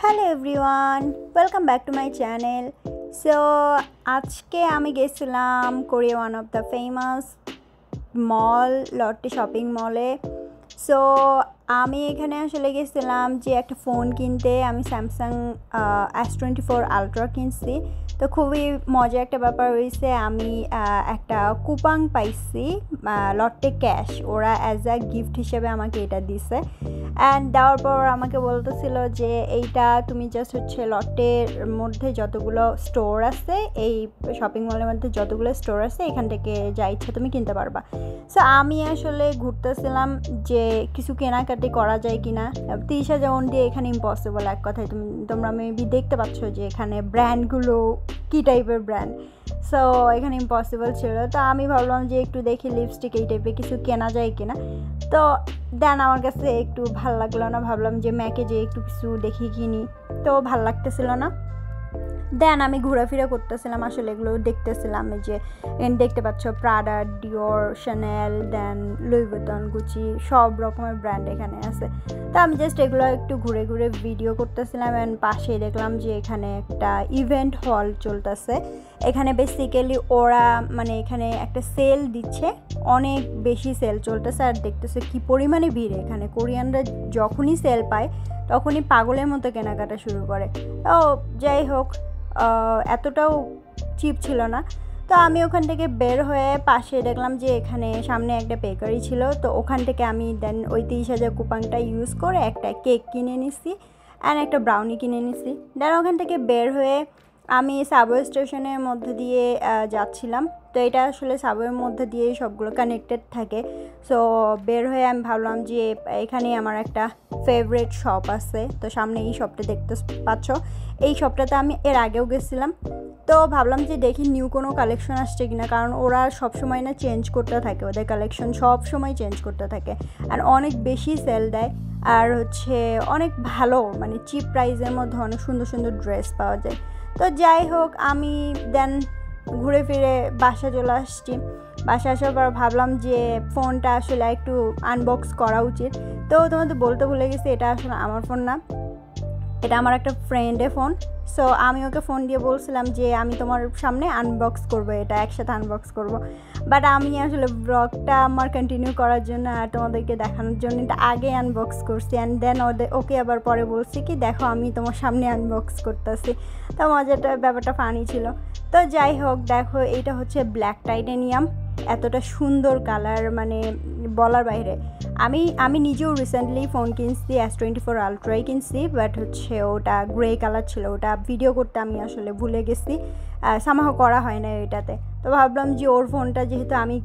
Hello everyone, welcome back to my channel. So আজকে আমি গেছিলাম Korea one of the famous mall Lotte shopping মলে। So আমি এখানে আসলে গেছিলাম যে একটা ফোন কিনতে। আমি স্যামসাং S24 আলট্রা কিনছি। তো খুবই মজা একটা ব্যাপার হয়েছে, আমি একটা কুপন পাইছি লট্টে ক্যাশ। ওরা অ্যাজ আ গিফট হিসেবে আমাকে এটা দিছে। অ্যান্ড দেওয়ার পর আমাকে বলতেছিল যে এইটা তুমি জাস্ট লটের মধ্যে যতগুলো স্টোর আছে, এই শপিং মলের মধ্যে যতগুলো স্টোর আছে এখান থেকে যা ইচ্ছা তুমি কিনতে পারবা। সো আমি আসলে ঘুরতেছিলাম যে কিছু কেনাকাটি করা যায় কিনা। 30,000 দিয়ে এখানে ইম্পসিবল, এক কথায়। তোমরা মেবি দেখতে পাচ্ছ যে এখানে ব্র্যান্ডগুলো কী টাইপের ব্র্যান্ড। সো এখানে ইম্পসিবল ছিল। তো আমি ভাবলাম যে একটু দেখি লিপস্টিক এই টাইপের কিছু কেনা যায় কিনা। তো দেন আমার কাছে একটু ভাল লাগলো না, ভাবলাম যে ম্যাকে যে একটু কিছু দেখি কিনি। তো ভাল লাগতেছিল না। দেন আমি ঘোরাফেরা করতেছিলাম, আসলে এগুলো দেখতেছিলাম। এই যে দেখতে পাচ্ছ প্রাডা, ডিওর, শ্যানেল, দেন লুই ভিতন, গুচি, সব রকমের ব্র্যান্ড এখানে আছে। তো আমি জাস্ট এগুলো একটু ঘুরে ঘুরে ভিডিও করতেছিলাম। অ্যান্ড পাশে দেখলাম যে এখানে একটা ইভেন্ট হল চলতেছে। এখানে বেসিক্যালি ওরা এখানে একটা সেল দিচ্ছে, অনেক বেশি সেল চলতেছে। আর দেখতেছে কি পরিমাণে ভিড় এখানে। কোরিয়ানরা যখনই সেল পায় তখনই পাগলের মতো কেনাকাটা শুরু করে। তো যাই হোক, এতটাও চিপ ছিল না। তো আমি ওখান থেকে বের হয়ে পাশে দেখলাম যে এখানে সামনে একটা বেকারি ছিল। তো ওখান থেকে আমি দেন ওই 30,000 কুপনটা ইউজ করে একটা কেক কিনে নিছি অ্যান্ড একটা ব্রাউনি কিনে নিছি। দেন ওখান থেকে বের হয়ে আমি সাবওয়ে স্টেশনের মধ্যে দিয়ে যাচ্ছিলাম। তো এটা আসলে সাবওয়ের মধ্যে দিয়েই সবগুলো কানেক্টেড থাকে। সো বের হয়ে আমি ভাবলাম যে এখানে আমার একটা ফেভারিট শপ আছে। তো সামনে এই শপটা দেখতে পাচ্ছ, এই শপটাতে আমি এর আগেও গেছিলাম। তো ভাবলাম যে দেখি নিউ কোনো কালেকশন আসছে কিনা, কারণ ওরা সবসময় না চেঞ্জ করতে থাকে, ওদের কালেকশন সব সময় চেঞ্জ করতে থাকে। আর অনেক বেশি সেল দেয়। আর অনেক ভালো, চিপ প্রাইসের মধ্যে অনেক সুন্দর সুন্দর ড্রেস পাওয়া যায়। তো যাই হোক, আমি দেন ঘুরে ফিরে বাসা চলে আসছি। বাসা আসার পর ভাবলাম যে ফোনটা আসলে একটু আনবক্স করা উচিত। তো তোমাদের বলতে ভুলে গেছি, এটা আসলে আমার ফোন না, এটা আমার একটা ফ্রেন্ডের ফোন। সো আমি ওকে ফোন দিয়ে বলছিলাম যে আমি তোমার সামনে আনবক্স করবো, এটা একসাথে আনবক্স করব। বাট আমি আসলে ব্লগটা আমার কন্টিনিউ করার জন্য আর তোমাদেরকে দেখানোর জন্য এটা আগে আনবক্স করছি। অ্যান্ড দেন ওকে আবার পরে বলছি কি দেখো আমি তোমার সামনে আনবক্স করতেছি। তো ব্যাপারটা ফানি ছিল। তো যাই হোক, দেখো এইটা ব্ল্যাক টাইটেনিয়াম। এতটা সুন্দর কালার, বলার বাইরে। আমি নিজেও রিসেন্টলি ফোন কিনছি, S24 আলট্রাই কিনছি। বাট ওটা গ্রে কালার ছিল, ওটা ভিডিও করতে আমি আসলে ভুলে গেছি, সামাহ করা হয় না এটাতে। তো ভাবলাম যে ওর ফোনটা যেহেতু আমি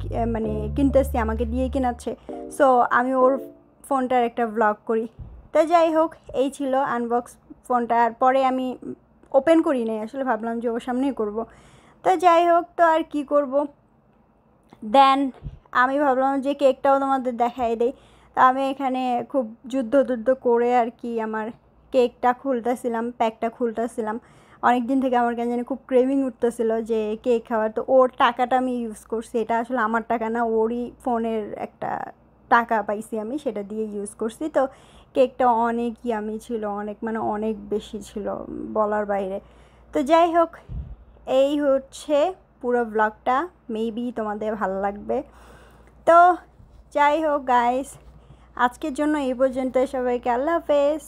কিনতেছি, আমাকে দিয়ে কিনাচ্ছে, সো আমি ওর ফোনটার একটা ব্লগ করি। তো যাই হোক, এই ছিল আনবক্স ফোনটা। আর পরে আমি ওপেন করি নাই, আসলে ভাবলাম যে ওর সামনেই করব। তো যাই হোক, তো আর কি করব। দেন আমি ভাবলাম যে কেকটাও তোমাদের দেখাই দেই। তো আমি এখানে খুব যুদ্ধ করে আর কি আমার কেকটা খুলতেছিলাম, প্যাকটা খুলতেছিলাম। অনেক দিন থেকে আমার কেন জানি খুব ক্রেভিং উঠতেছিল যে কেক খাওয়ার। তো ওর টাকাটা আমি ইউজ করছি, এটা আসলে আমার টাকা না, ওরই ফোনের একটা টাকা পাইছি আমি, সেটা দিয়ে ইউজ করছি। তো কেকটা অনেক ইয়ামি ছিল, অনেক বেশি ছিল, বলার বাইরে। তো যাই হোক, এই পুরো ব্লগটা। মেবি তোমাদের ভালো লাগবে। তো যাই হোক গাইস, আজকের জন্য এই পর্যন্ত। সবাইকে আল্লাহ হাফেজ।